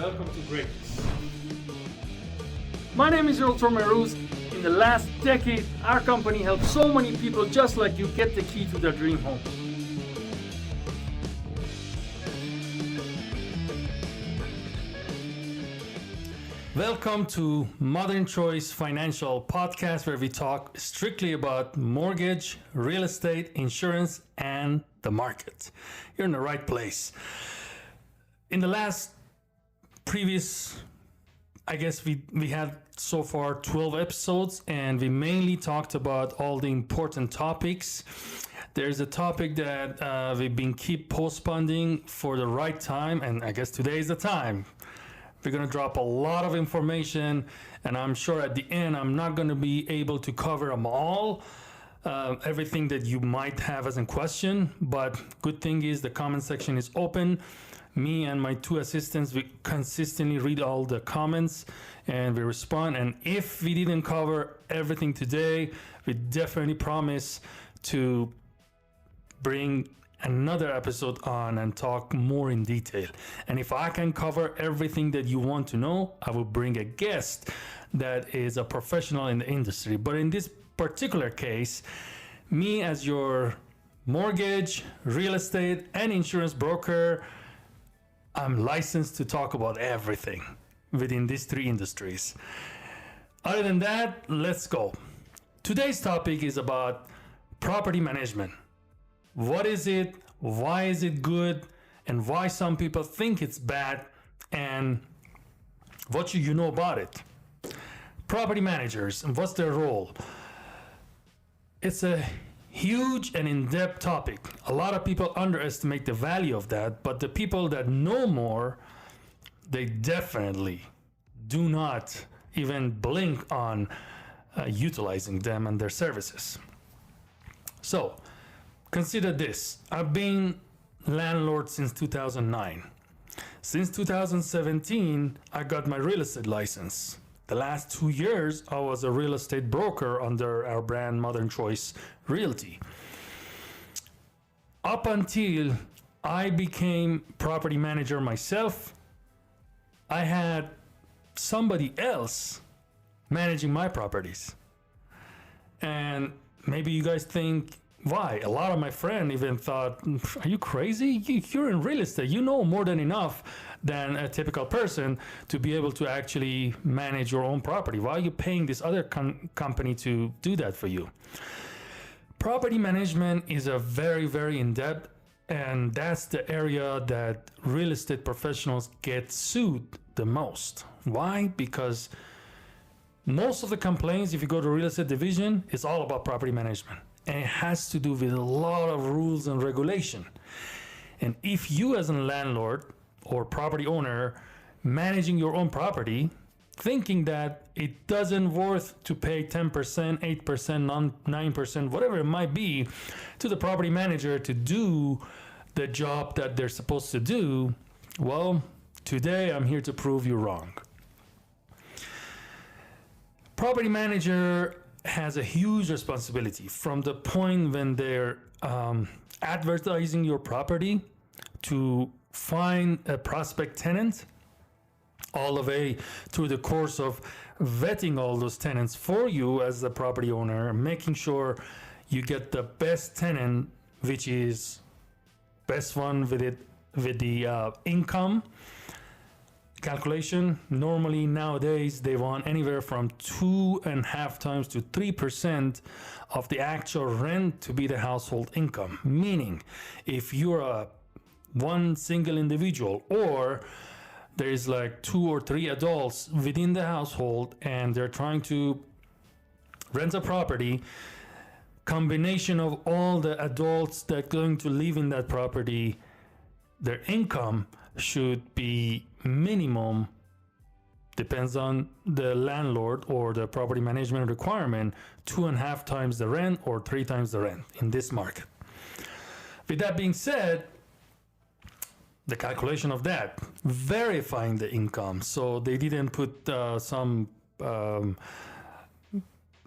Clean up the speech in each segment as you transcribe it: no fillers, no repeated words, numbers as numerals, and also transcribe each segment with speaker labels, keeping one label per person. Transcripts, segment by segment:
Speaker 1: welcome to Greatness. My name is Realtor Mehrooz. In the last decade, our company helped so many people just like you get the key to their dream home. Welcome to Modern Choice Financial Podcast, where we talk strictly about mortgage, real estate, insurance, and the market. You're in the right place. In the last previous, I guess we had so far 12 episodes, and we mainly talked about all the important topics. There's a topic that we've been keep postponing for the right time, and I guess today is the time. We're going to drop a lot of information, and I'm sure at the end I'm not going to be able to cover them all, everything that you might have as a question, but good thing is the comment section is open. Me and my two assistants, we consistently read all the comments and we respond, and if we didn't cover everything today, we definitely promise to bring another episode on and talk more in detail. And if I can cover everything that you want to know, I will bring a guest that is a professional in the industry. But in this particular case, me as your mortgage, real estate, and insurance broker, I'm licensed to talk about everything within these three industries. Other than that, let's go. Today's topic is about property management. What is it? Why is it good? And why some people think it's bad? And what should you know about it? Property managers and what's their role? It's a huge and in-depth topic. A lot of people underestimate the value of that, but the people that know more, they definitely do not even blink on utilizing them and their services. So, consider this. I've been landlord since 2009. Since 2017, I got my real estate license. The last 2 years, I was a real estate broker under our brand Modern Choice Realty. Up until I became property manager myself, I had somebody else managing my properties. And maybe you guys think, why? A lot of my friends even thought, are you crazy? You're in real estate. You know more than enough than a typical person to be able to actually manage your own property. Why are you paying this other company to do that for you? Property management is a very, very in-depth, and that's the area that real estate professionals get sued the most. Why? Because most of the complaints, if you go to real estate division, it's all about property management. And it has to do with a lot of rules and regulation. And if you as a landlord or property owner managing your own property, thinking that it doesn't worth to pay 10%, 8%, 9%, whatever it might be, to the property manager to do the job that they're supposed to do, well, today I'm here to prove you wrong. Property manager has a huge responsibility from the point when they're advertising your property to find a prospect tenant, all the way through the course of vetting all those tenants for you as the property owner, making sure you get the best tenant, which is best one with the income calculation. Normally nowadays they want anywhere from 2.5 times to 3% of the actual rent to be the household income. Meaning, if you're a one single individual, or there is like 2 or 3 adults within the household and they're trying to rent a property, combination of all the adults that are going to live in that property, their income should be minimum, depends on the landlord or the property management requirement, 2.5 times the rent or 3 times the rent in this market. With that being said, the calculation of that, verifying the income, so they didn't put some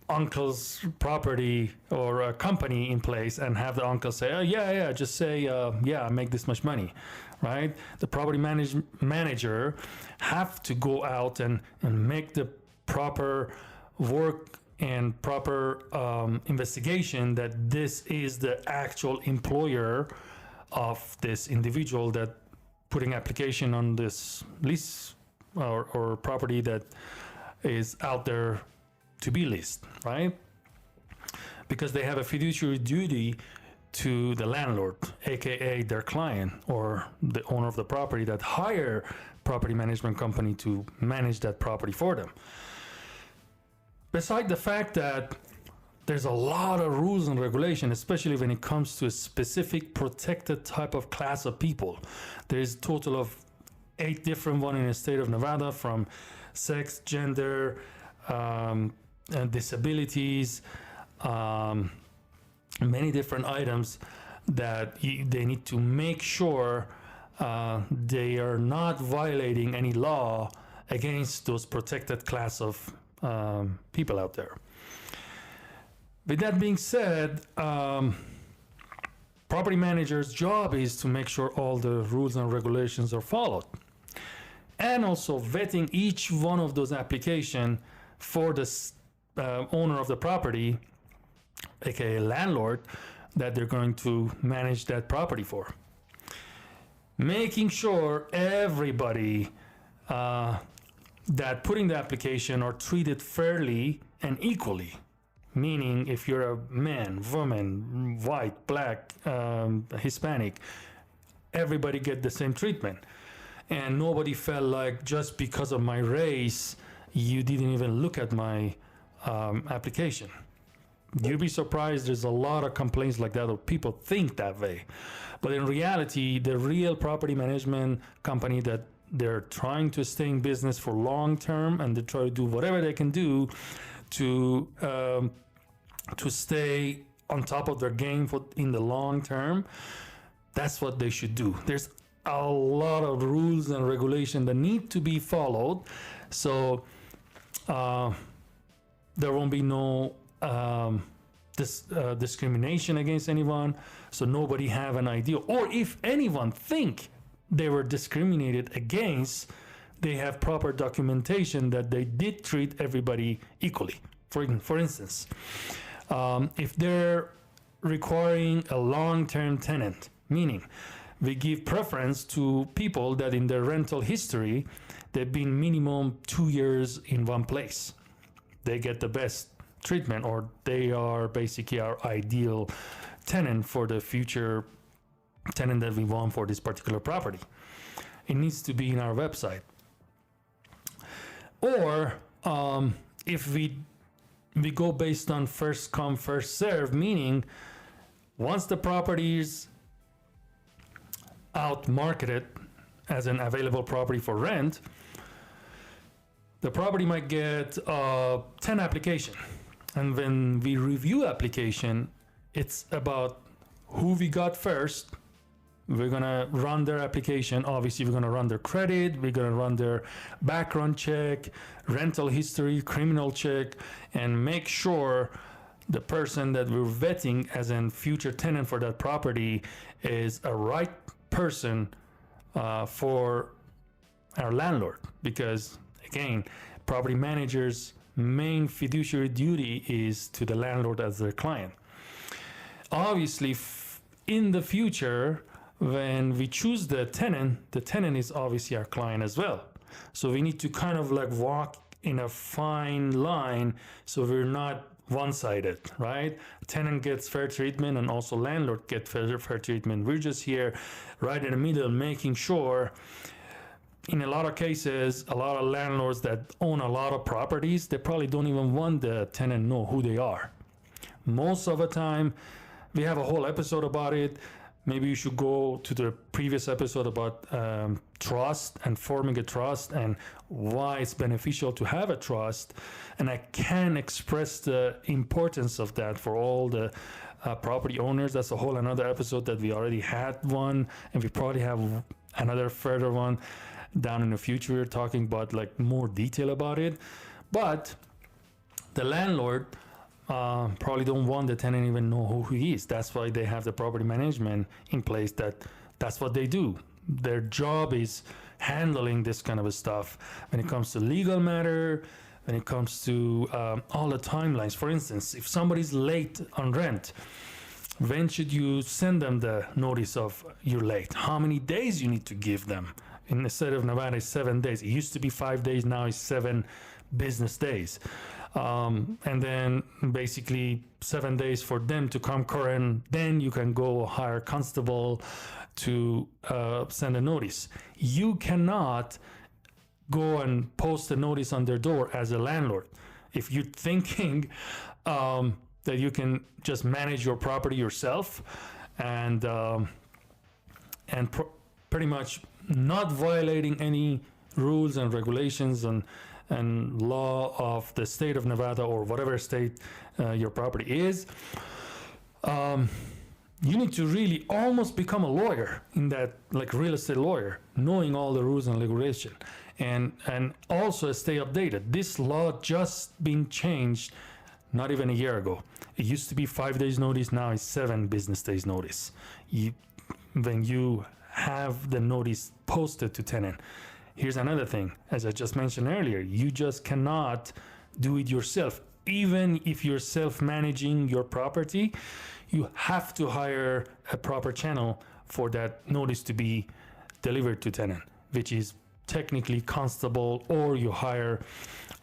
Speaker 1: uncle's property or a company in place and have the uncle say, oh, yeah, just say, yeah, I make this much money, right? The property manager have to go out and make the proper work and proper investigation that this is the actual employer of this individual that putting application on this lease or property that is out there to be leased, right? Because they have a fiduciary duty to the landlord, aka their client or the owner of the property that hire property management company to manage that property for them. Beside the fact that there's a lot of rules and regulation, especially when it comes to a specific protected type of class of people. There's a total of 8 different ones in the state of Nevada, from sex, gender, and disabilities, many different items that they need to make sure they are not violating any law against those protected class of people out there. With that being said, property manager's job is to make sure all the rules and regulations are followed, and also vetting each one of those applications for the owner of the property, aka landlord, that they're going to manage that property for. Making sure everybody that put in the application are treated fairly and equally. Meaning, if you're a man, woman, white, black, Hispanic, everybody get the same treatment. And nobody felt like just because of my race, you didn't even look at my application. You'd be surprised, there's a lot of complaints like that, or people think that way. But in reality, the real property management company that they're trying to stay in business for long term, and they try to do whatever they can do to stay on top of their game in the long term, that's what they should do. There's a lot of rules and regulation that need to be followed, so there won't be no discrimination against anyone, so nobody have an idea, or if anyone think they were discriminated against, they have proper documentation that they did treat everybody equally. For instance, if they're requiring a long-term tenant, meaning we give preference to people that in their rental history, they've been minimum 2 years in one place. They get the best treatment, or they are basically our ideal tenant for the future tenant that we want for this particular property. It needs to be in our website. Or if we go based on first come, first serve, meaning once the property is out marketed as an available property for rent, the property might get 10 applications. And when we review application, it's about who we got first. We're gonna run their application. Obviously, we're gonna run their credit. We're gonna run their background check, rental history, criminal check, and make sure the person that we're vetting as a future tenant for that property is a right person for our landlord. Because again, property managers' main fiduciary duty is to the landlord as their client. Obviously, in the future, when we choose the tenant is obviously our client as well. So we need to kind of like walk in a fine line so we're not one-sided, right? Tenant gets fair treatment and also landlord gets fair treatment. We're just here right in the middle, making sure. In a lot of cases, a lot of landlords that own a lot of properties, they probably don't even want the tenant know who they are. Most of the time, we have a whole episode about it. Maybe you should go to the previous episode about trust and forming a trust and why it's beneficial to have a trust. And I can express the importance of that for all the property owners. That's a whole another episode that we already had one, and we probably have another further one down in the future talking about like more detail about it. But the landlord probably don't want the tenant even know who he is. That's why they have the property management in place. That's what they do. Their job is handling this kind of stuff when it comes to legal matter, when it comes to all the timelines. For instance, if somebody's late on rent, when should you send them the notice of you're late? How many days you need to give them? In the state of Nevada, it's 7 days. It used to be 5 days, now it's 7 business days. And then basically 7 days for them to come current. Then you can go hire a constable to send a notice. You cannot go and post a notice on their door as a landlord. If you're thinking that you can just manage your property yourself and pretty much not violating any rules and regulations and law of the state of Nevada or whatever state your property is, you need to really almost become a lawyer in that, like real estate lawyer, knowing all the rules and regulation, and also stay updated. This law just been changed not even a year ago. It used to be 5 days notice, now it's 7 business days notice. When you have the notice posted to tenant. Here's another thing, as I just mentioned earlier, you just cannot do it yourself. Even if you're self-managing your property, you have to hire a proper channel for that notice to be delivered to tenant, which is technically constable, or you hire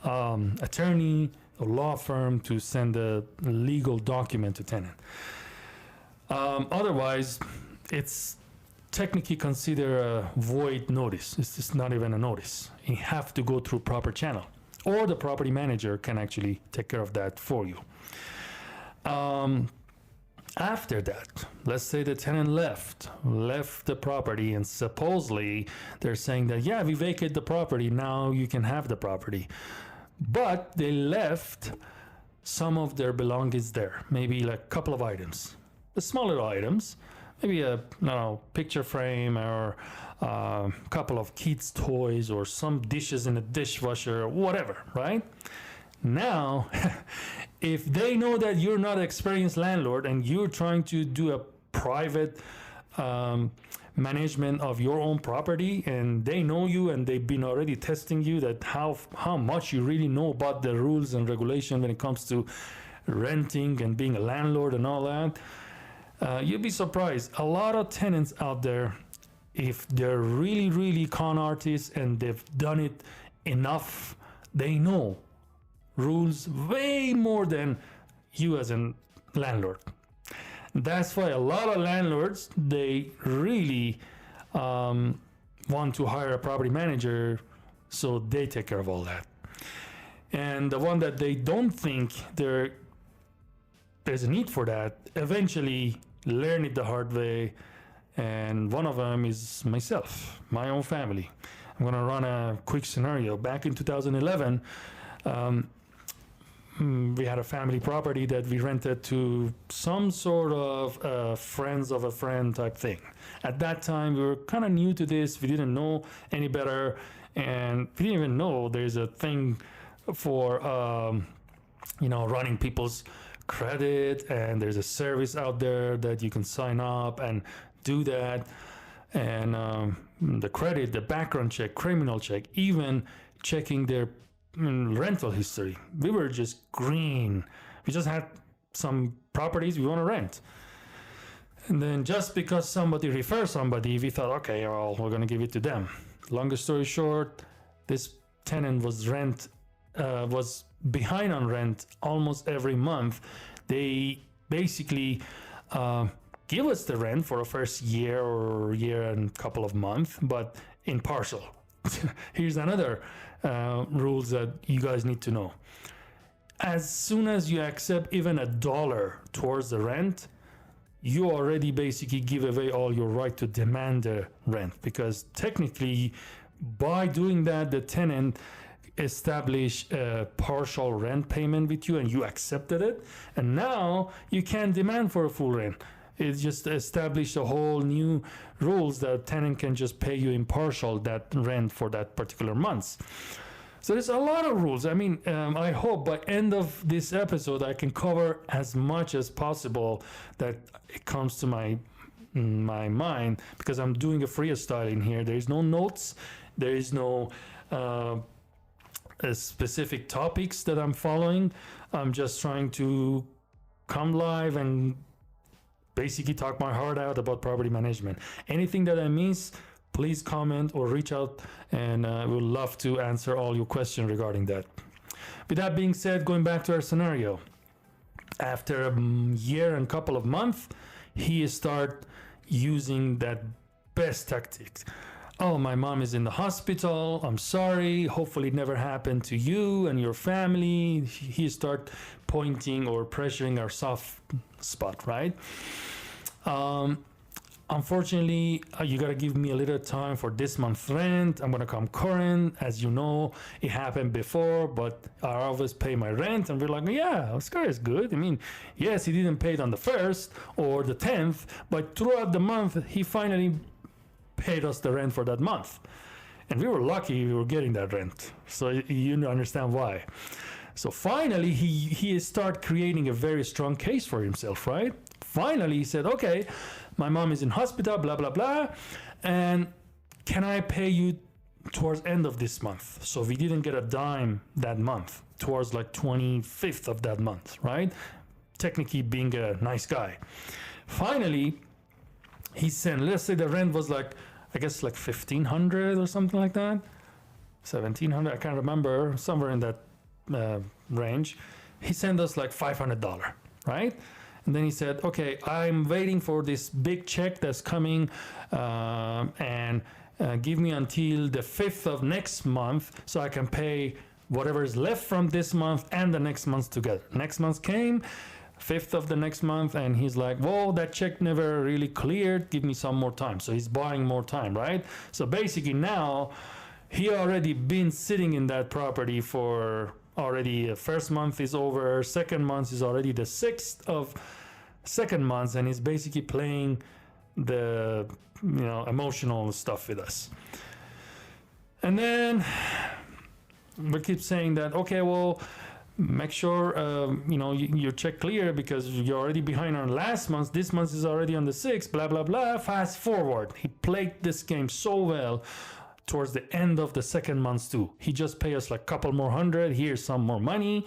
Speaker 1: attorney or law firm to send a legal document to tenant. Otherwise, it's technically considered a void notice. It's just not even a notice. You have to go through proper channel, or the property manager can actually take care of that for you. After that, let's say the tenant left the property, and supposedly they're saying that, yeah, we vacate the property, now you can have the property. But they left some of their belongings there, maybe like a couple of items, the smaller items, maybe a picture frame or a couple of kids' toys or some dishes in a dishwasher or whatever, right? Now, if they know that you're not an experienced landlord and you're trying to do a private management of your own property, and they know you and they've been already testing you that how much you really know about the rules and regulation when it comes to renting and being a landlord and all that, you'd be surprised. A lot of tenants out there, if they're really, really con artists and they've done it enough, they know rules way more than you as a landlord. That's why a lot of landlords, they really want to hire a property manager, so they take care of all that. And the one that they don't think there's a need for that, eventually learn it the hard way. And one of them is myself, my own family. I'm gonna run a quick scenario. Back in 2011, we had a family property that we rented to some sort of friends of a friend type thing. At that time, we were kind of new to this. We didn't know any better, and we didn't even know there's a thing for running people's credit, and there's a service out there that you can sign up and do that. And the credit, the background check, criminal check, even checking their rental history. We were just green. We just had some properties we want to rent. And then just because somebody refers somebody, we thought, okay, well, we're going to give it to them. Longest story short, this tenant was behind on rent almost every month. They basically give us the rent for the first year or year and a couple of months, but in partial. Here's another rules that you guys need to know. As soon as you accept even $1 towards the rent, you already basically give away all your right to demand the rent, because technically by doing that, the tenant established a partial rent payment with you and you accepted it, and now you can't demand for a full rent. It just established a whole new rules that tenant can just pay you in partial that rent for that particular month. So there's a lot of rules. I mean, I hope by end of this episode I can cover as much as possible that it comes to my mind, because I'm doing a freestyle in here. There is no notes. There is no specific topics that I'm following. I'm just trying to come live and basically talk my heart out about property management. Anything that I miss, please comment or reach out, and we'll love to answer all your questions regarding that. With that being said, going back to our scenario, after a year and couple of months, he start using that best tactics. Oh, my mom is in the hospital. I'm sorry. Hopefully it never happened to you and your family. He start pointing or pressuring our soft spot, right? Unfortunately, you got to give me a little time for this month's rent. I'm going to come current. As you know, it happened before, but I always pay my rent. And we're like, yeah, Oscar is good. I mean, yes, he didn't pay it on the 1st or the 10th, but throughout the month, he finally paid us the rent for that month. And we were lucky we were getting that rent. So you understand why. So finally, he started creating a very strong case for himself, right? Finally, he said, okay, my mom is in hospital, blah, blah, blah. And can I pay you towards end of this month? So we didn't get a dime that month, towards like 25th of that month, right? Technically being a nice guy. Finally, he sent, let's say the rent was like, I guess like 1,500 or something like that. 1,700, I can't remember, somewhere in that range. He sent us like $500, right? And then he said, okay, I'm waiting for this big check that's coming, and give me until the 5th of next month so I can pay whatever is left from this month and the next month together. Next month came, 5th of the next month, and he's like, whoa, that check never really cleared. Give me some more time. So he's buying more time, right? So basically now he already been sitting in that property for already first month is over, second month is already the 6th of second month, and he's basically playing the emotional stuff with us. And then we keep saying that, okay, well, make sure your check clear because you're already behind on last month. This month is already on the 6th, blah blah blah. Fast forward, he played this game so well towards the end of the second month too. He just paid us like a couple more hundred, here's some more money,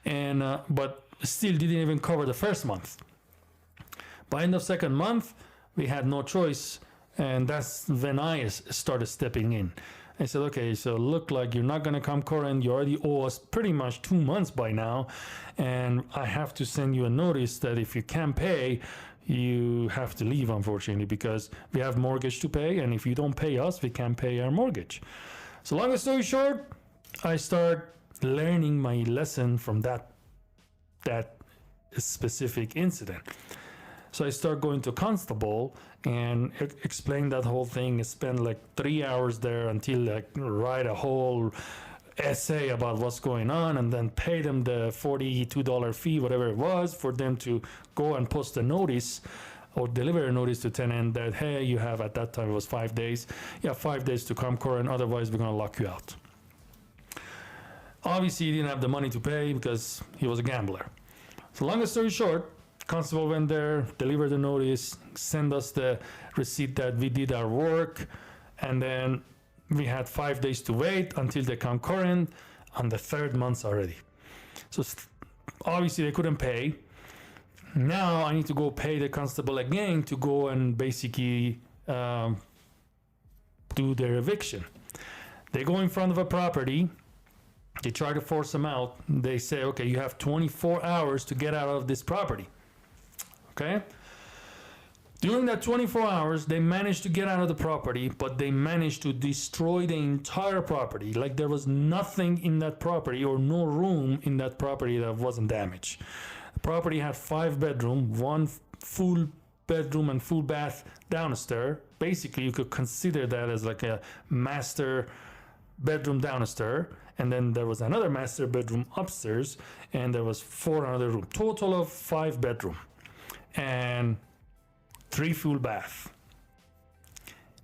Speaker 1: and but still didn't even cover the first month. By end of second month, we had no choice, and that's when I started stepping in. I said, okay, so look like you're not gonna come current. You already owe us pretty much 2 months by now, and I have to send you a notice that if you can't pay, you have to leave, unfortunately, because we have mortgage to pay, and if you don't pay us, we can't pay our mortgage. So long story short, I start learning my lesson from that specific incident. So I start going to constable and explain that whole thing. I spent like 3 hours there until like write a whole essay about what's going on, and then pay them the $42 fee, whatever it was, for them to go and post a notice or deliver a notice to tenant that, hey, you have, at that time it was 5 days. You have 5 days to come current, otherwise we're gonna lock you out. Obviously he didn't have the money to pay because he was a gambler. So long story short, constable went there, delivered the notice, sent us the receipt that we did our work, and then we had 5 days to wait until they come current on the 3rd month already. So obviously they couldn't pay. Now I need to go pay the constable again to go and basically do their eviction. They go in front of a property. They try to force them out. They say, okay, you have 24 hours to get out of this property. Okay? During that 24 hours, they managed to get out of the property, but they managed to destroy the entire property. Like there was nothing in that property or no room in that property that wasn't damaged. The property had 5 bedrooms, 1 full bedroom and full bath downstairs. Basically, you could consider that as like a master bedroom downstairs. And then there was another master bedroom upstairs, and there was 4 other rooms. Total of 5 bedrooms and 3 full bath.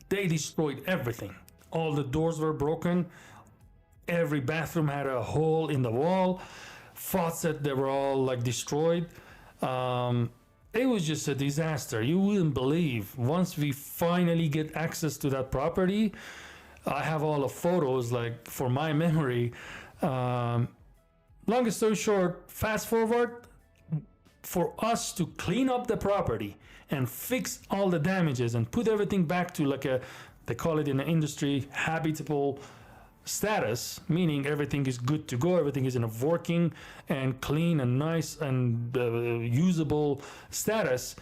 Speaker 1: They destroyed everything. All the doors were broken. every bathroom had a hole in the wall, faucet, they were all like destroyed. It was just a disaster. You wouldn't believe. Once we finally get access to that property, I have all the photos like for my memory. Long story short, fast forward, for us to clean up the property and fix all the damages and put everything back to like they call it in the industry, habitable status, meaning everything is good to go, everything is in a working and clean and nice and usable status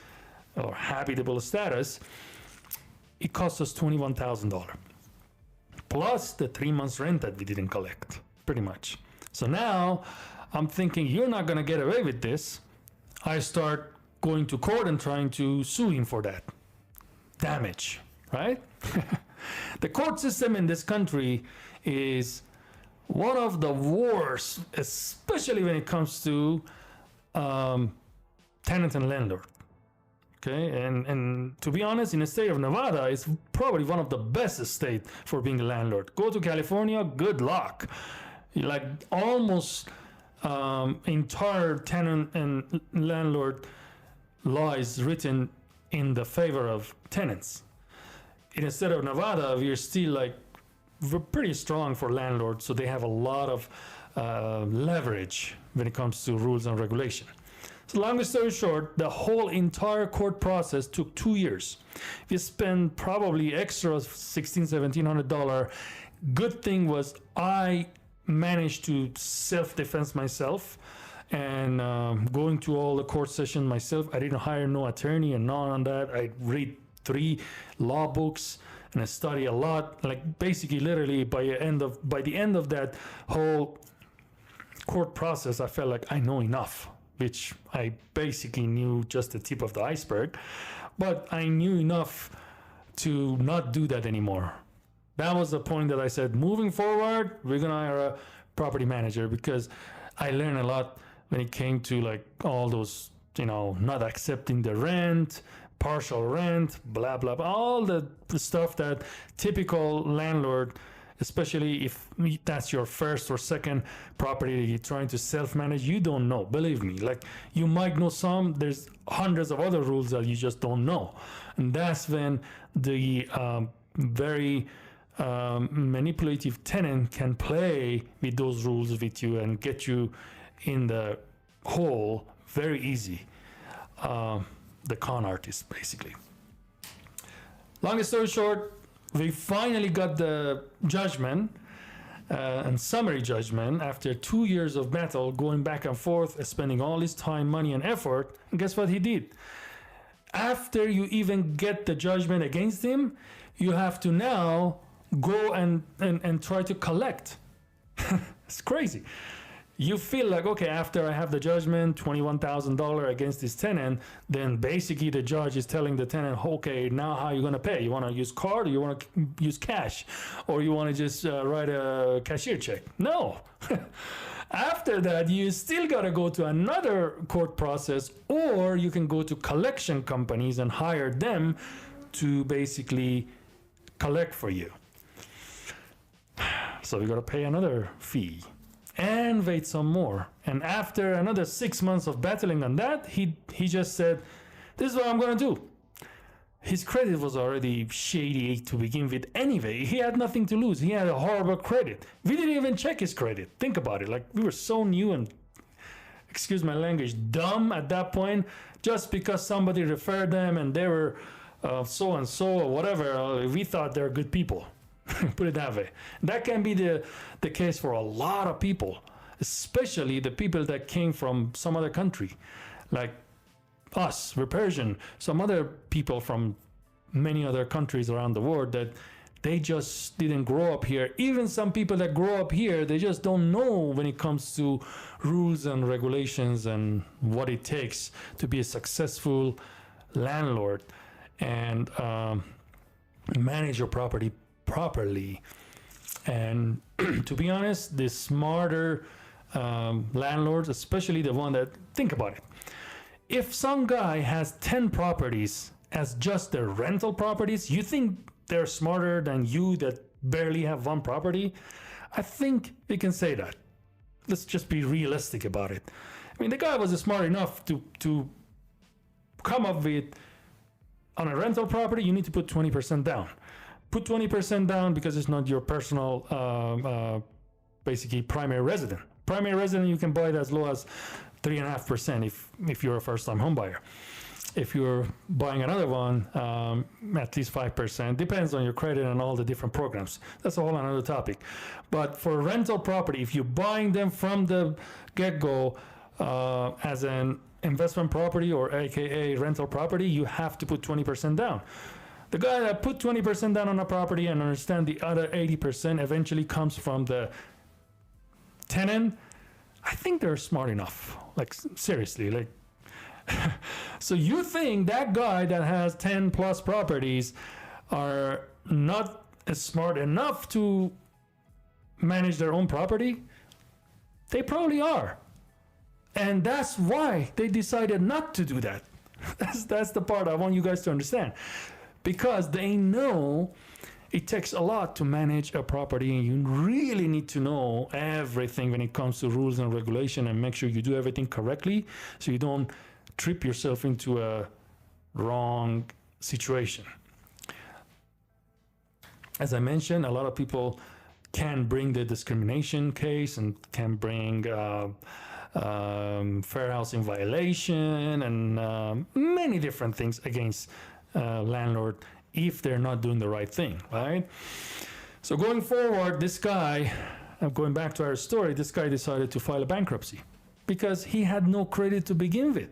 Speaker 1: or habitable status, it cost us $21,000 plus the 3 months rent that we didn't collect, pretty much. So now I'm thinking, you're not going to get away with this. I start going to court and trying to sue him for that damage, right? The court system in this country is one of the worst, especially when it comes to tenant and landlord. Okay, and to be honest, in the state of Nevada, it's probably one of the best states for being a landlord. Go to California, good luck. Like almost entire tenant and landlord law is written in the favor of tenants. In the state of Nevada, we're still like, we're pretty strong for landlords, so they have a lot of leverage when it comes to rules and regulation. So long story short, the whole entire court process took 2 years. We spent probably extra $1,600-$1,700. Good thing was I managed to self-defense myself and going to all the court sessions myself. I didn't hire no attorney and none on that. I read 3 law books and I study a lot. Like basically, literally by the end of that whole court process, I felt like I know enough, which I basically knew just the tip of the iceberg, but I knew enough to not do that anymore. That was the point that I said, moving forward, we're gonna hire a property manager, because I learned a lot when it came to like all those, not accepting the rent, partial rent, blah, blah, blah, all the stuff that typical landlord, especially if that's your first or second property that you're trying to self-manage, you don't know. Believe me, like you might know some, there's hundreds of other rules that you just don't know. And that's when the very manipulative tenant can play with those rules with you and get you in the hole very easy. The con artist, basically. Long story short, we finally got the judgment and summary judgment after 2 years of battle, going back and forth, spending all this time, money, and effort. And guess what he did? After you even get the judgment against him, you have to now go and try to collect. It's crazy. You feel like, okay, after I have the judgment, $21,000 against this tenant, then basically the judge is telling the tenant, okay, now how are you going to pay? You want to use card, or you want to use cash, or you want to just write a cashier check? No. After that, you still got to go to another court process, or you can go to collection companies and hire them to basically collect for you. So you got to pay another fee and wait some more. And after another 6 months of battling on that, he just said, this is what I'm going to do. His credit was already shady to begin with anyway. He had nothing to lose. He had a horrible credit. We didn't even check his credit. Think about it. Like, we were so new and, excuse my language, dumb at that point, just because somebody referred them and they were so and so or whatever. We thought they're good people. Put it that way. That can be the case for a lot of people, especially the people that came from some other country, like us, we're Persian, some other people from many other countries around the world that they just didn't grow up here. Even some people that grow up here, they just don't know when it comes to rules and regulations and what it takes to be a successful landlord and manage your property properly. And to be honest, the smarter landlords, especially the one that, think about it, if some guy has 10 properties as just their rental properties, you think they're smarter than you that barely have one property? I think we can say that. Let's just be realistic about it. I mean, the guy was smart enough to come up with, on a rental property, you need to put 20% down. Put 20% down because it's not your personal, basically primary resident. Primary resident, you can buy it as low as 3.5% if you're a first-time home buyer. If you're buying another one, at least 5%. Depends on your credit and all the different programs. That's a whole another topic. But for rental property, if you're buying them from the get-go as an investment property or AKA rental property, you have to put 20% down. The guy that put 20% down on a property and understand the other 80% eventually comes from the tenant, I think they're smart enough. Like, seriously, like, so you think that guy that has 10 plus properties are not smart enough to manage their own property? They probably are. And that's why they decided not to do that. That's the part I want you guys to understand. Because they know it takes a lot to manage a property, and you really need to know everything when it comes to rules and regulation, and make sure you do everything correctly so you don't trip yourself into a wrong situation. As I mentioned, a lot of people can bring the discrimination case and can bring fair housing violation and many different things against landlord if they're not doing the right thing, right? So going forward, this guy, going back to our story, this guy decided to file a bankruptcy because he had no credit to begin with.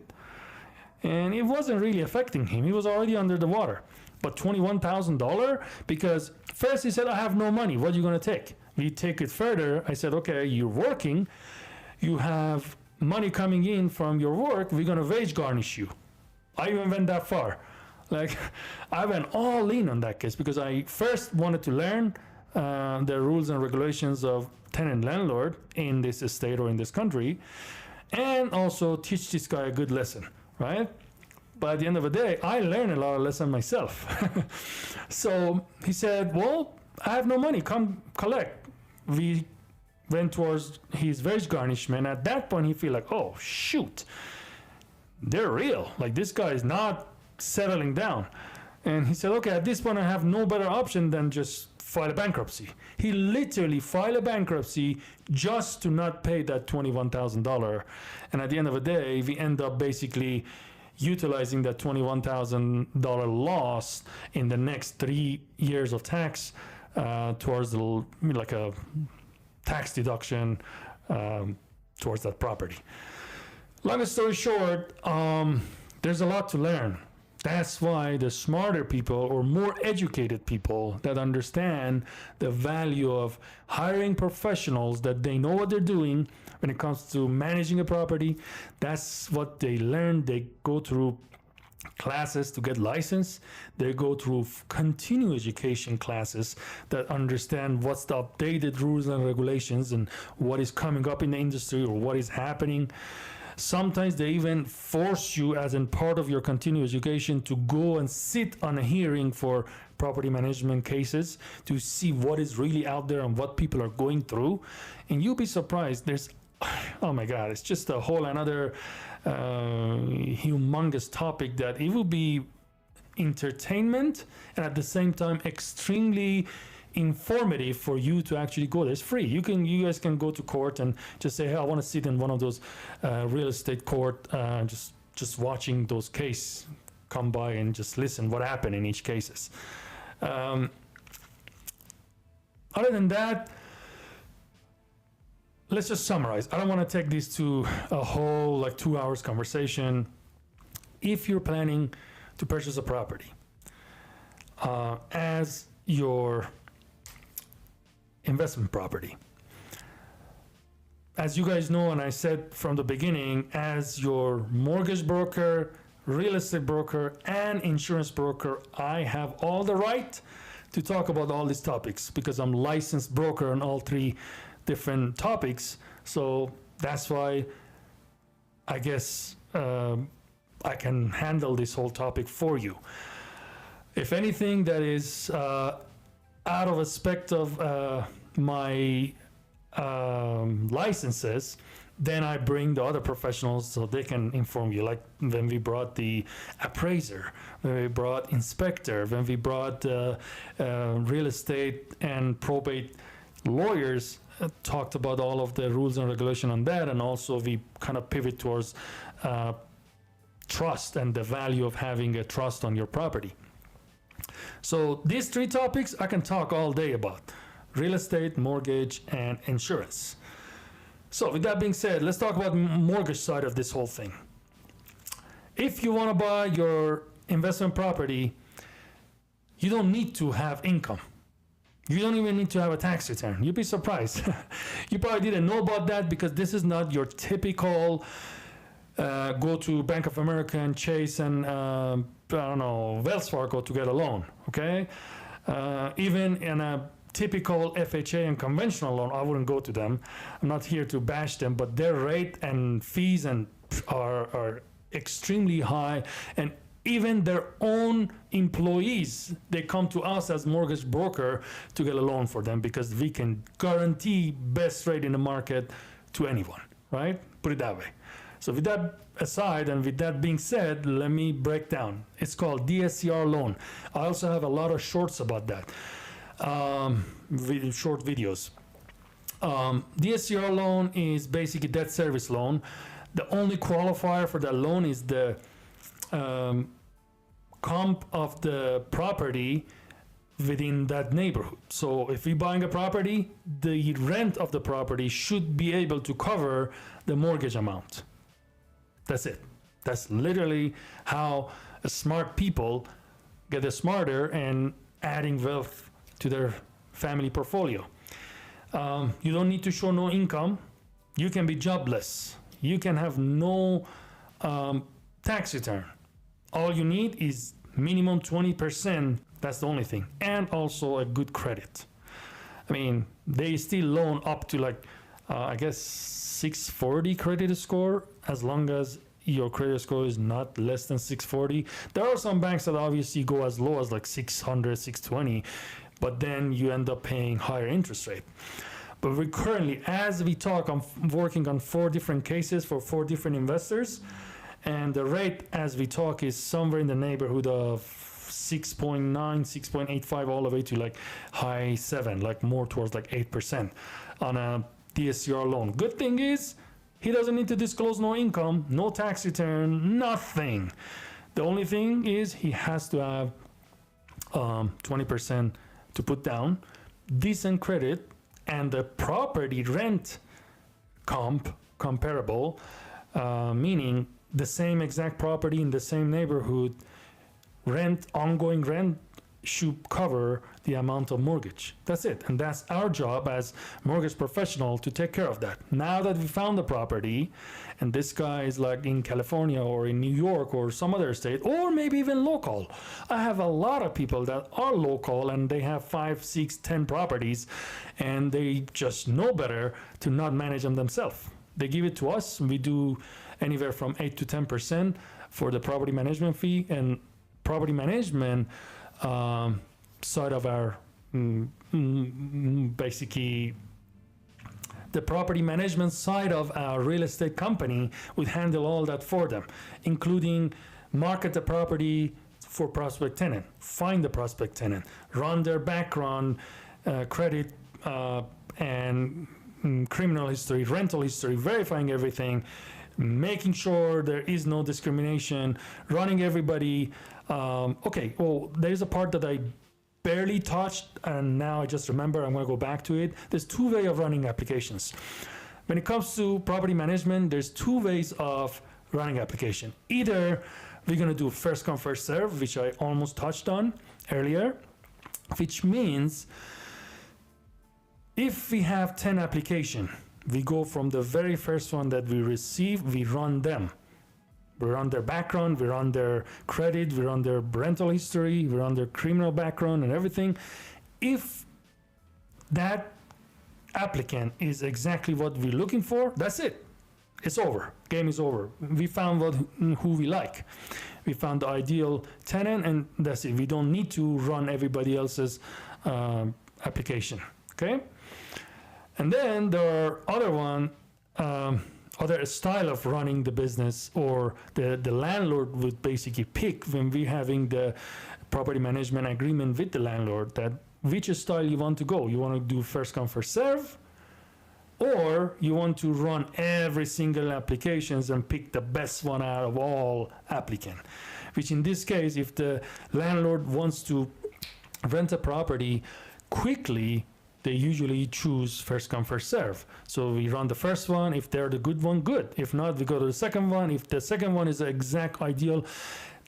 Speaker 1: And it wasn't really affecting him. He was already under the water. But $21,000, because first he said, I have no money. What are you going to take? We take it further. I said, okay, you're working. You have money coming in from your work. We're going to wage garnish you. I even went that far. Like, I went all in on that case because I first wanted to learn the rules and regulations of tenant landlord in this state or in this country, and also teach this guy a good lesson, right? But at the end of the day, I learned a lot of lessons myself. So he said, well, I have no money, come collect. We went towards his wage garnishment. At that point, he feel like, oh, shoot, they're real. Like, this guy is not settling down. And he said, okay, at this point, I have no better option than just file a bankruptcy. He literally filed a bankruptcy just to not pay that $21,000. And at the end of the day, we end up basically utilizing that $21,000 loss in the next 3 years of tax towards like a tax deduction towards that property. Long story short, there's a lot to learn. That's why the smarter people or more educated people that understand the value of hiring professionals that they know what they're doing when it comes to managing a property, that's what they learn. They go through classes to get licensed. They go through continuing education classes that understand what's the updated rules and regulations and what is coming up in the industry or what is happening. Sometimes they even force you, as in part of your continuing education, to go and sit on a hearing for property management cases to see what is really out there and what people are going through. And you'll be surprised. There's, oh my God, it's just a whole another humongous topic that it will be entertainment and at the same time extremely informative for you to actually go there. It's free. You guys can go to court and just say, hey, I want to sit in one of those real estate court, just watching those cases come by and just listen what happened in each cases. Other than that, let's just summarize. I don't want to take this to a whole 2 hours conversation. If you're planning to purchase a property as your investment property, as you guys know, and I said from the beginning, as your mortgage broker, real estate broker, and insurance broker, I have all the right to talk about all these topics because I'm licensed broker on all three different topics. So that's why I guess I can handle this whole topic for you. If anything that is out of aspect of my licenses, then I bring the other professionals so they can inform you. Like when we brought the appraiser, when we brought inspector, when we brought real estate and probate lawyers, talked about all of the rules and regulation on that, and also we kind of pivot towards trust and the value of having a trust on your property. So these three topics I can talk all day about: real estate, mortgage, and insurance. So with that being said, let's talk about mortgage side of this whole thing. If you want to buy your investment property, you don't need to have income. You don't even need to have a tax return. You'd be surprised. You probably didn't know about that because this is not your typical go to Bank of America and Chase and Wells Fargo to get a loan, okay? Even in a typical FHA and conventional loan, I wouldn't go to them. I'm not here to bash them, but their rate and fees are extremely high, and even their own employees, they come to us as mortgage broker to get a loan for them because we can guarantee best rate in the market to anyone, right? Put it that way. So with that aside, and with that being said, let me break down. It's called DSCR loan. I also have a lot of shorts about that. Short videos. DSCR loan is basically debt service loan. The only qualifier for that loan is the comp of the property within that neighborhood. So if we're buying a property, the rent of the property should be able to cover the mortgage amount. That's it. That's literally how smart people get smarter and adding wealth to their family portfolio. You don't need to show no income. You can be jobless. You can have no tax return. All you need is minimum 20%. That's the only thing. And also a good credit. I mean, they still loan up to I guess 640 credit score, as long as your credit score is not less than 640. There are some banks that obviously go as low as 600, 620, but then you end up paying higher interest rate. But we currently, as we talk, I'm working on 4 different cases for 4 different investors, and the rate as we talk is somewhere in the neighborhood of 6.9, 6.85, all the way to high 7, more towards 8% on a DSCR loan. Good thing is, he doesn't need to disclose no income, no tax return, nothing. The only thing is he has to have 20% to put down, decent credit, and the property rent comparable, meaning the same exact property in the same neighborhood, ongoing rent should cover the amount of mortgage. That's it. And that's our job as mortgage professional to take care of that. Now that we found the property, and this guy is in California or in New York or some other state, or maybe even local. I have a lot of people that are local and they have 5, 6, 10 properties, and they just know better to not manage them themselves. They give it to us. We do anywhere from 8 to 10% for the property management fee, and property management side of our basically the property management side of our real estate company would handle all that for them, including market the property for prospect tenant, find the prospect tenant, run their background, credit and criminal history, rental history, verifying everything, making sure there is no discrimination, running everybody. There's a part that I barely touched, and now I just remember, I'm going to go back to it. There's 2 ways of running applications. When it comes to property management, there's 2 ways of running application. Either we're going to do first come, first serve, which I almost touched on earlier, which means if we have 10 applications, we go from the very first one that we receive, we run them. We run their background, we run their credit, we run their rental history, we run their criminal background and everything. If that applicant is exactly what we're looking for, that's it. It's over. Game is over. We found who we like. We found the ideal tenant, and that's it. We don't need to run everybody else's application. Okay? And then there are other style of running the business, or the landlord would basically pick when we're having the property management agreement with the landlord, that which style you want to go. You want to do first come first serve, or you want to run every single applications and pick the best one out of all applicant. Which in this case, if the landlord wants to rent a property quickly, they usually choose first come first serve. So we run the first one. If they're the good one, good. If not, we go to the second one. If the second one is the exact ideal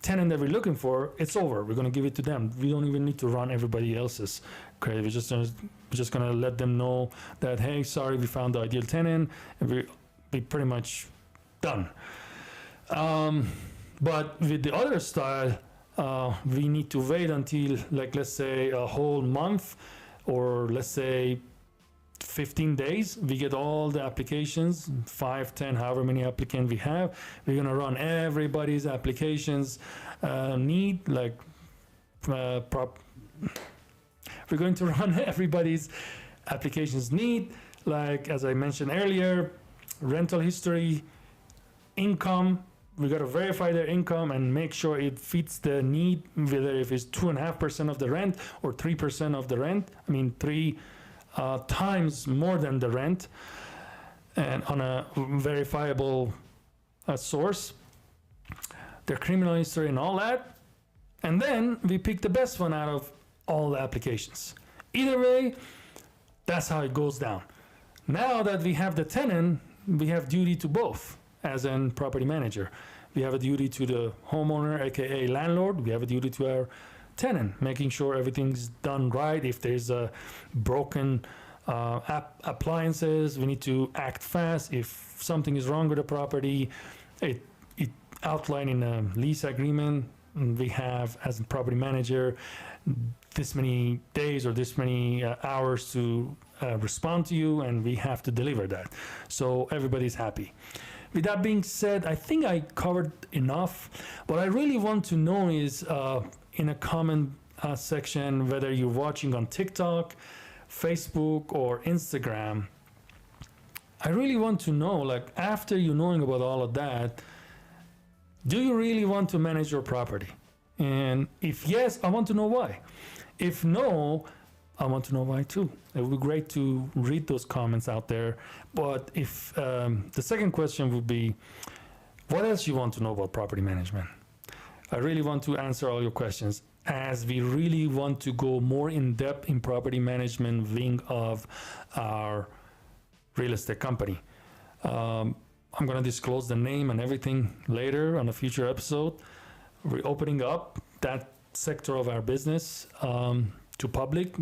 Speaker 1: tenant that we're looking for, it's over. We're going to give it to them. We don't even need to run everybody else's. Okay, we're just going to let them know that, hey, sorry, we found the ideal tenant, and we're pretty much done. But with the other style, we need to wait until, like, let's say a whole month, or let's say 15 days. We get all the applications, 5, 10, however many applicants we have. We're going to run everybody's applications we're going to run everybody's applications need, like as I mentioned earlier, rental history, income. We got to verify their income and make sure it fits the need, whether if it's 2.5% of the rent or 3% of the rent. I mean, 3 times more than the rent, and on a verifiable source, their criminal history and all that. And then we pick the best one out of all the applications. Either way, that's how it goes down. Now that we have the tenant, we have duty to both. As a property manager, we have a duty to the homeowner, aka landlord. We have a duty to our tenant, making sure everything's done right. If there's a broken appliances, we need to act fast. If something is wrong with the property, it outlined in a lease agreement. We have, as a property manager, this many days or this many hours to respond to you, and we have to deliver that. So everybody's happy. With that being said, I think I covered enough. What I really want to know is in a comment section, whether you're watching on TikTok, Facebook, or Instagram, I really want to know, like, after you knowing about all of that, do you really want to manage your property? And if yes, I want to know why. If no, I want to know why too. It would be great to read those comments out there. But if the second question would be, what else you want to know about property management? I really want to answer all your questions, as we really want to go more in depth in property management wing of our real estate company. I'm going to disclose the name and everything later on a future episode. We're opening up that sector of our business to public.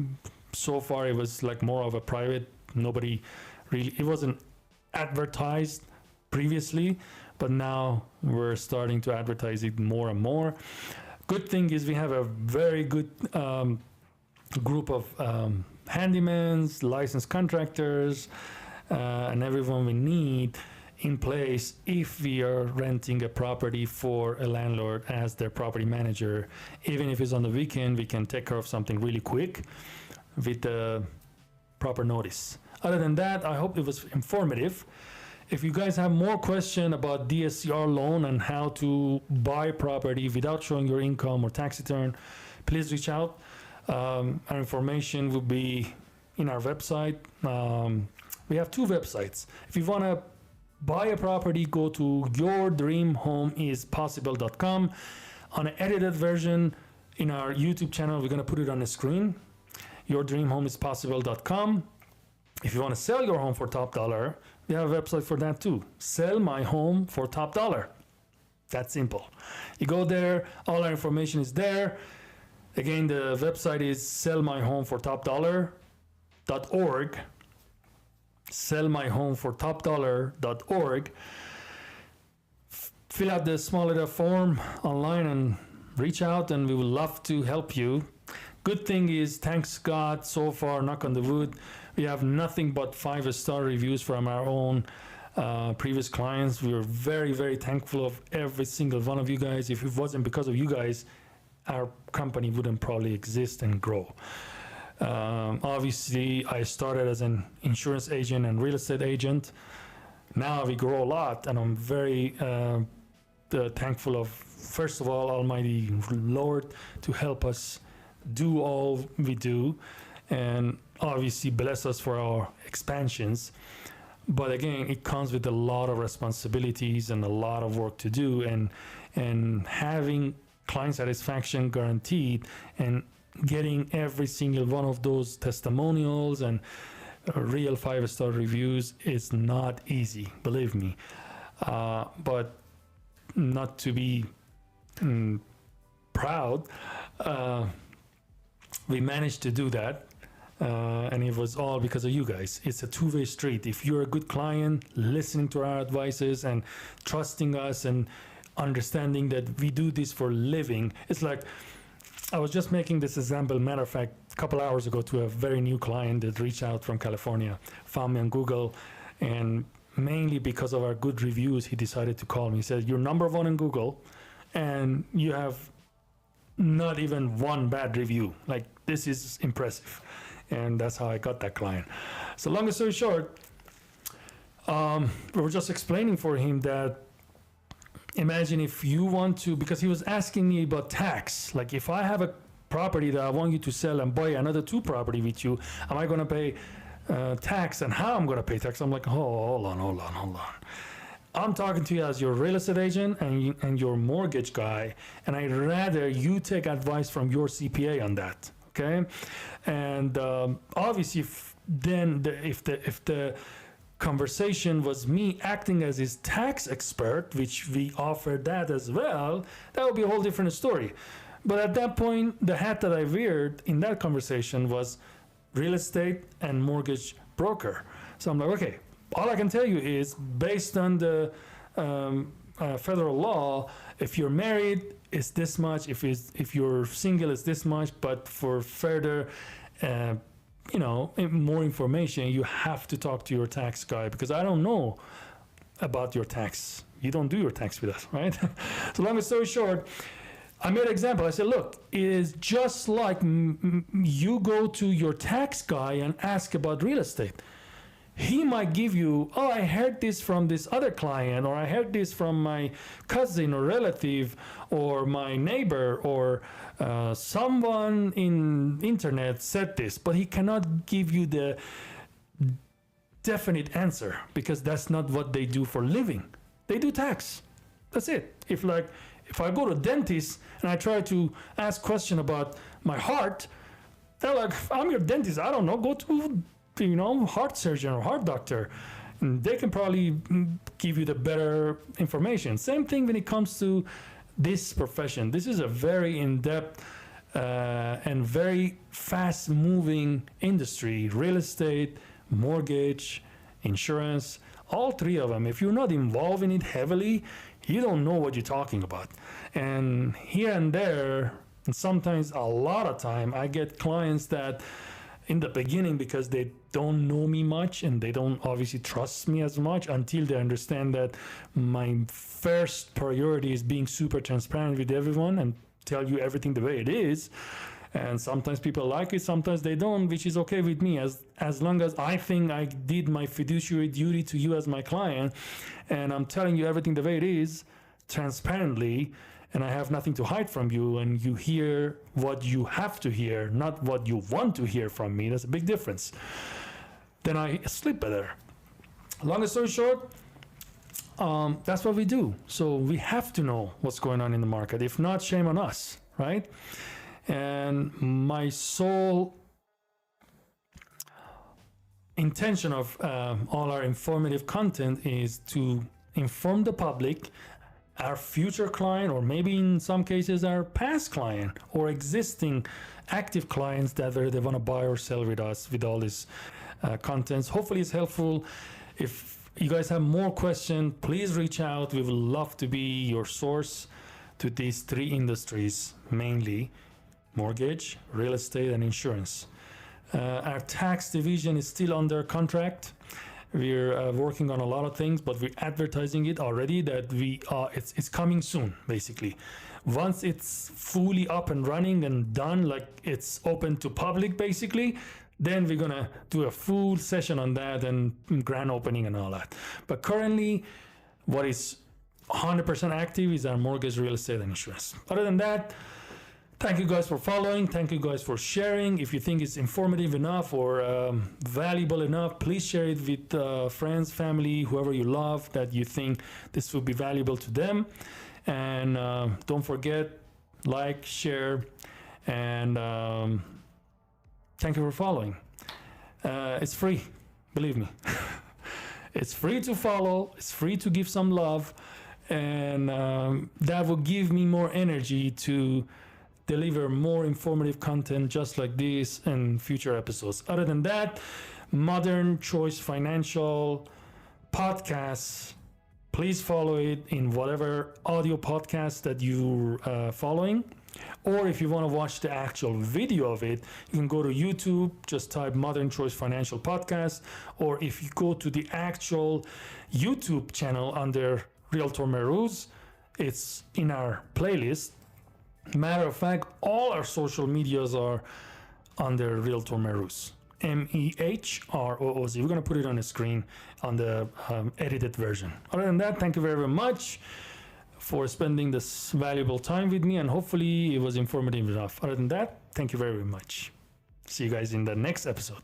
Speaker 1: So far it was like more of a private, nobody really, it wasn't advertised previously, but now we're starting to advertise it more and more. Good thing is we have a very good group of handymans, licensed contractors, and everyone we need in place if we are renting a property for a landlord as their property manager. Even if it's on the weekend, we can take care of something really quick with the proper notice. Other than that, I hope it was informative. If you guys have more questions about DSCR loan and how to buy property without showing your income or tax return, please reach out. Our information will be in our website. We have 2 websites. If you want to buy a property, go to yourdreamhomeispossible.com. On an edited version in our YouTube channel, we're going to put it on the screen. Yourdreamhomeispossible.com. If you want to sell your home for top dollar, we have a website for that too. Sell my home for top dollar. That's simple. You go there, all our information is there. Again, the website is sellmyhomefortopdollar.org. sellmyhomefortopdollar.org. Fill out the small little form online and reach out, and we would love to help you. Good thing is, thanks God, so far, knock on the wood, we have nothing but 5-star reviews from our own previous clients. We are very, very thankful of every single one of you guys. If it wasn't because of you guys, our company wouldn't probably exist and grow. Obviously, I started as an insurance agent and real estate agent. Now we grow a lot, and I'm very thankful of, first of all, Almighty Lord to help us do all we do, and obviously bless us for our expansions. But again, it comes with a lot of responsibilities and a lot of work to do, and having client satisfaction guaranteed and getting every single one of those testimonials and real 5-star reviews is not easy, believe me. But not to be proud, we managed to do that. And it was all because of you guys. It's a two-way street. If you're a good client, listening to our advices and trusting us and understanding that we do this for a living. It's like, I was just making this example, matter of fact, a couple hours ago, to a very new client that reached out from California, found me on Google, and mainly because of our good reviews, he decided to call me. He said, "You're number one in Google, and you have not even one bad review. Like, this is impressive." And that's how I got that client. So long story short, we were just explaining for him that, imagine if you want to, because he was asking me about tax. Like, if I have a property that I want you to sell and buy another 2 property with you, am I going to pay tax, and how I'm going to pay tax? I'm like, oh, hold on. I'm talking to you as your real estate agent and your mortgage guy, and I'd rather you take advice from your CPA on that. Okay, and obviously, if the conversation was me acting as his tax expert, which we offered that as well, that would be a whole different story. But at that point, the hat that I weared in that conversation was real estate and mortgage broker. So I'm like, okay, all I can tell you is, based on the federal law, if you're married, it's this much. If you're single, it's this much. But for further, more information, you have to talk to your tax guy, because I don't know about your tax. You don't do your tax with us, right? So long story short, I made an example. I said, look, it is just like you go to your tax guy and ask about real estate. He might give you, oh, I heard this from this other client, or I heard this from my cousin or relative or my neighbor, or someone in internet said this, but he cannot give you the definite answer, because that's not what they do for living. They do tax. That's it. If I go to a dentist and I try to ask question about my heart, they're like, I'm your dentist. I don't know. Go to heart surgeon or heart doctor, and they can probably give you the better information. Same thing when it comes to this profession. This is a very in-depth and very fast-moving industry. Real estate, mortgage, insurance, all 3 of them. If you're not involved in it heavily, you don't know what you're talking about. And here and there, and sometimes a lot of time, I get clients that in the beginning, because they don't know me much and they don't obviously trust me as much, until they understand that my first priority is being super transparent with everyone and tell you everything the way it is. And sometimes people like it, sometimes they don't, which is okay with me, as long as I think I did my fiduciary duty to you as my client, and I'm telling you everything the way it is, transparently, and I have nothing to hide from you, and you hear what you have to hear, not what you want to hear from me. That's a big difference. Then I sleep better. Long story short, that's what we do. So we have to know what's going on in the market. If not, shame on us, right? And my sole intention of all our informative content is to inform the public, our future client, or maybe in some cases our past client or existing active clients, that whether they want to buy or sell with us, with all these contents. Hopefully it's helpful. If you guys have more questions, please reach out. We would love to be your source to these 3 industries, mainly mortgage, real estate, and insurance. Our tax division is still under contract. We're working on a lot of things, but we're advertising it already that it's coming soon, basically. Once it's fully up and running and done, like it's open to public basically, then we're gonna do a full session on that and grand opening and all that. But currently, what is 100% active is our mortgage, real estate, and insurance. Other than that, thank you guys for following. Thank you guys for sharing. If you think it's informative enough or valuable enough, please share it with friends, family, whoever you love that you think this would be valuable to them. And don't forget, like, share, and thank you for following. It's free, believe me. It's free to follow. It's free to give some love. And that will give me more energy to deliver more informative content just like this in future episodes. Other than that, Modern Choice Financial Podcasts, please follow it in whatever audio podcast that you're following. Or if you want to watch the actual video of it, you can go to YouTube, just type Modern Choice Financial Podcast. Or if you go to the actual YouTube channel under Realtor Mehrooz, it's in our playlist. Matter of fact, all our social medias are under Realtor Mehrooz. Mehrooz. We're going to put it on the screen on the edited version. Other than that, thank you very, very much for spending this valuable time with me, and hopefully it was informative enough. Other than that, thank you very, very much. See you guys in the next episode.